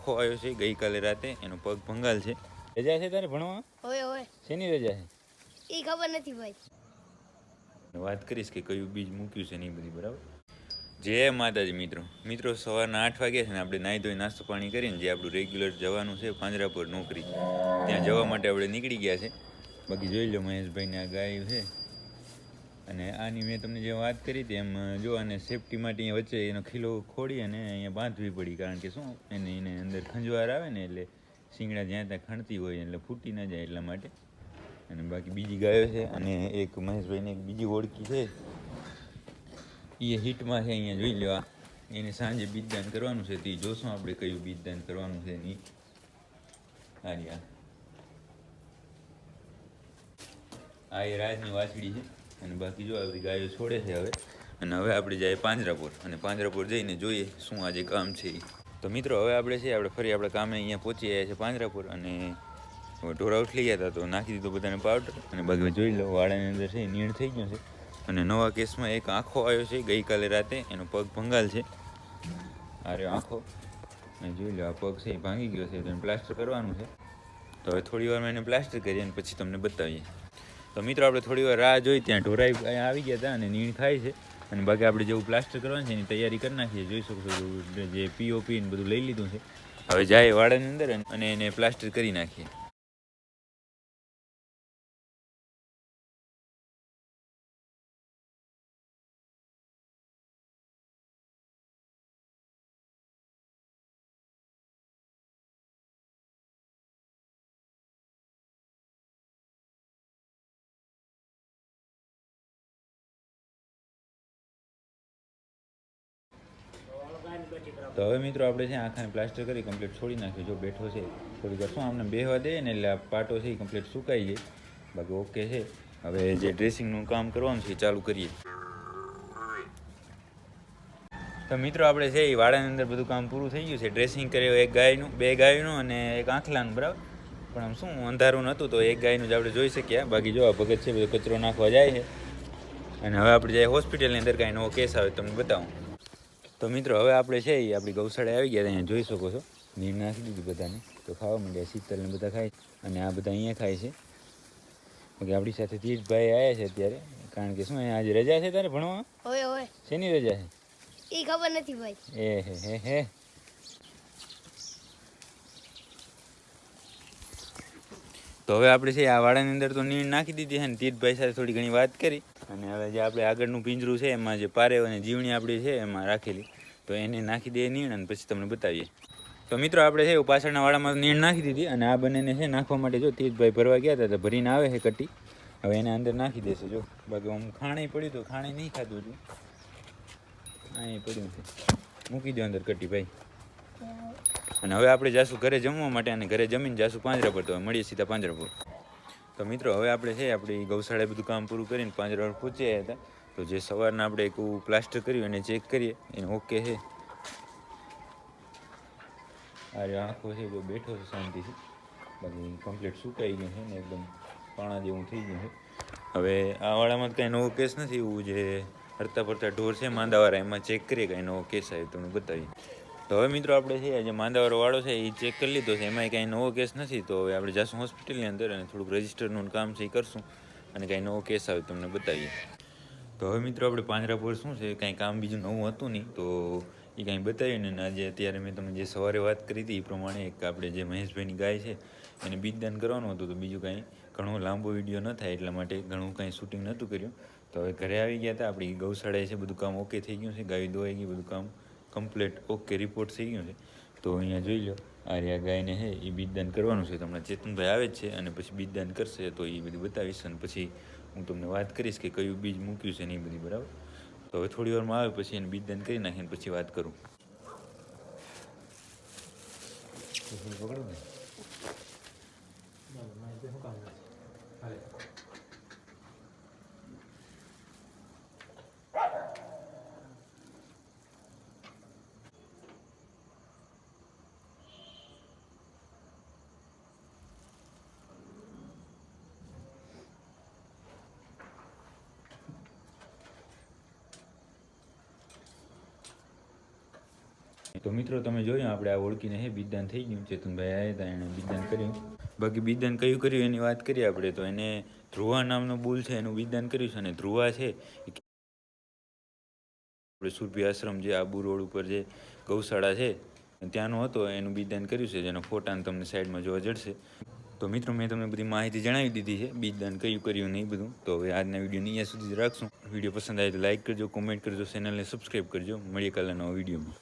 આખો આવ્યો છે ગઈકાલે રાતે, એનો પગ ભંગાલ છે. રજા છે તારે ભણવા? ઓય ઓય શેની રજા છે? એ ખબર નથી ભાઈ. વાત કરીશ કે કયું બીજ મૂક્યું છે ને એ બધી, બરાબર. જય માતાજી મિત્રો સવારના 8 વાગ્યા છે ને આપણે નાહી ધોઈ નાસ્તો પાણી કરીને જે આપણું રેગ્યુલર જવાનું છે પાંજરાપોર નોકરી, ત્યાં જવા માટે આપણે નીકળી ગયા છે. બાકી જોઈ લો મહેશભાઈને આ ગાય છે, અને આની મેં તમને જે વાત કરી હતી એમ જો, અને સેફટી માટે અહીંયા વચ્ચે એનો ખીલો ખોડી અને અહીંયા બાંધવી પડી, કારણ કે શું એને અંદર ખંજવાર આવે ને, એટલે શીંગડા જ્યાં ત્યાં ખણતી હોય એટલે ફૂટી ન જાય એટલા માટે. અને બાકી બીજી ગાયો છે, અને એક મહેશભાઈને એક બીજી ઓળખી છે એ હિટમાં છે. અહીંયા જોઈ લો, એને સાંજે બીજદાન કરવાનું છે, તે જોશું આપણે કયું બીજદાન કરવાનું છે એની. આ એ રાજની વાછડી છે, અને બાકી જો આ બધી ગાયો છોડે છે હવે. અને હવે આપણે જઈએ પાંજરાપોર, અને પાંજરાપોર જઈને જોઈએ શું આજે કામ છે એ. તો મિત્રો હવે આપણે ફરી આપણે કામે અહીંયા પહોંચી ગયા છે પાંજરાપોર, અને ઢોરા ઉઠલી ગયા હતા તો નાખી દીધો બધાને પાવડર. અને બાકી જોઈ લો વાડાની અંદર છે નીણ થઈ ગયો છે, અને નવા કેસમાં એક આંખો આવ્યો છે ગઈકાલે રાતે, એનો પગ ભંગાલ છે. આ રહ્યો આંખો, અને જોઈ લો આ પગ છે એ ભાંગી ગયો છે, તો એને પ્લાસ્ટર કરવાનું છે. તો હવે થોડી વારમાં એને પ્લાસ્ટર કરીએ અને પછી તમને બતાવીએ. તો મિત્રો આપણે થોડી વાર રાહ જોઈ, ત્યાં ઢોરાઈ આવી ગયા હતા અને નીણ ખાય છે. અને બાકી આપણે જેવું પ્લાસ્ટર કરવાનું છે એની તૈયારી કરી નાખીએ. જોઈ શકો છો જે પીઓપી ને બધું લઈ લીધું છે. હવે જાય વાડાની અંદર અને એને પ્લાસ્ટર કરી નાખીએ. તો હવે મિત્રો આપણે છે આખાને પ્લાસ્ટર કરી કમ્પ્લીટ છોડી નાખ્યું. જો બેઠો છે થોડીક વાર શું આમને બેહવા દે ને એટલે આ પાટો છે એ કમ્પ્લીટ સુકાઈ જાય. બાકી ઓકે છે. હવે જે ડ્રેસિંગનું કામ કરવાનું છે એ ચાલુ કરીએ. તો મિત્રો આપણે છે એ વાડાની અંદર બધું કામ પૂરું થઈ ગયું છે. ડ્રેસિંગ કર્યું એક ગાયનું, બે ગાયનું અને એક આંખલાનું, બરાબર. પણ આમ શું અંધારું નહોતું તો એક ગાયનું જ આપણે જોઈ શકીએ. બાકી જો આ ભગત છે બધો કચરો નાખવા જાય છે. અને હવે આપણે જાય હોસ્પિટલની અંદર, કાંઈ નવો કેસ આવે તમને બતાવું. તો મિત્રો હવે આપણે છે એ આપણી ગૌશાળાએ આવી ગયા. અહીંયા જોઈ શકો છો નીર નાખી દીધી બધાને, તો ખાવા માંડ્યા. શીતલને બધા ખાય, અને આ બધા અહીંયા ખાય છે. બાકી આપણી સાથે તીર્થભાઈ આવ્યા છે અત્યારે, કારણ કે શું અહીંયા આજે રજા છે તારે ભણવા? ઓય ઓય શેની રજા છે? એ ખબર નથી ભાઈ. હે તો હવે આપણે છે આ વાડાની અંદર તો નીણ નાખી દીધી છે, ને તીર્થભાઈ સાથે થોડી ઘણી વાત કરી. અને હવે જે આપણે આગળનું પિંજરું છે એમાં જે પારેવ અને જીવણી આપણી છે એમાં રાખેલી, તો એને નાખી દઈએ નીણ, અને પછી તમને બતાવીએ. તો મિત્રો આપણે છે પાછળના વાડામાં નીણ નાખી દીધી, અને આ બંનેને છે નાખવા માટે જો તીર્થભાઈ ભરવા ગયા હતા તો ભરીને આવે છે કટી. હવે એને અંદર નાખી દેશે. જો બાકી આમ ખાણે પડ્યું તો ખાણે નહીં ખાધું હતું, અહીં પડ્યું છે. મૂકી દો અંદર કટી ભાઈ. અને હવે આપણે જાશું ઘરે જમવા માટે, અને ઘરે જમીને જાશું પાંજરાપોર. તો મળીએ સીધા પાંજરાપોર. તો મિત્રો હવે આપણે છે આપણી ગૌશાળાએ બધું કામ પૂરું કરીને પાંજરાપોર પહોંચ્યા હતા. તો જે સવારના આપણે એક પ્લાસ્ટર કર્યું એને ચેક કરીએ, એને ઓકે છે. અરે આંખો છે જો બેઠો છે શાંતિથી, બાકી કમ્પ્લીટ સુકાઈ ગયું છે ને એકદમ પાણા જેવું થઈ ગયું છે. હવે આ વાળામાં કાંઈ નવો કેસ નથી. એવું જે હરતા ફરતા ઢોર છે માંદાવાળા, એમાં ચેક કરીએ કાંઈ નવો કેસ આવે તમને બતાવીએ. તો હવે મિત્રો આપણે છે જે માંદાવાળો વાળો છે એ ચેક કરી લીધો છે, એમાંય કાંઈ નવો કેસ નથી. તો હવે આપણે જઈશું હોસ્પિટલની અંદર અને થોડુંક રજિસ્ટરનું કામ છે એ કરશું, અને કાંઈ નવો કેસ આવે તમને બતાવીએ. તો હવે મિત્રો આપણે પાંજરાપોર શું છે કાંઈ કામ બીજું નવું હતું નહીં, તો એ કાંઈ બતાવ્યું ને. આજે અત્યારે મેં તમને જે સવારે વાત કરી હતી એ પ્રમાણે એક આપણે જે મહેશભાઈની ગાય છે એને બીજદાન કરવાનું હતું. તો બીજું કાંઈ ઘણો લાંબો વિડીયો ન થાય એટલા માટે ઘણું કાંઈ શૂટિંગ નહોતું કર્યું. તો હવે ઘરે આવી ગયા હતા. આપણી ગૌશાળાએ છે બધું કામ ઓકે થઈ ગયું છે, ગાય દોવાઈ ગઈ, બધું કામ કમ્પ્લીટ ઓકે રિપોર્ટ થઈ ગયો છે. તો અહીંયા જોઈ લો આ ગાયને છે એ બીજદાન કરવાનું છે. તો હમણાં ચેતનભાઈ આવે જ છે અને પછી બીજદાન કરશે, તો એ બધી બતાવીશ, અને પછી હું તમને વાત કરીશ કે કયું બીજ મૂક્યું છે ને એ બધી, બરાબર. તો હવે થોડી વારમાં આવે પછી એને બીજદાન કરી નાખીને પછી વાત કરું. પકડો ને તો મિત્રો તમે જોયું આપણે આ ઓળખીને હે બીજદાન થઈ ગયું. ચેતનભાઈ આવ્યા હતા, એણે બીજદાન કર્યું. બાકી બીજદાન કયું કર્યું એની વાત કરીએ આપણે તો એને ધ્રુવા નામનો બુલ છે એનું બીજદાન કર્યું છે. અને ધ્રુવા છે આપણે સુરભી આશ્રમ જે આબુ રોડ ઉપર જે ગૌશાળા છે ત્યાંનો હતો, એનું બીજદાન કર્યું છે, જેનો ફોટાને તમને સાઈડમાં જોવા જડશે. તો મિત્રો મેં તમને બધી માહિતી જણાવી દીધી છે, બીજદાન કયું કર્યું નહીં બધું. તો હવે આજના વિડીયોને અહીંયા સુધી જ રાખશું. વિડીયો પસંદ આવે તો લાઈક કરજો, કોમેન્ટ કરજો, ચેનલને સબસ્ક્રાઈબ કરજો. મળીએ કાલના નવા વિડીયોમાં.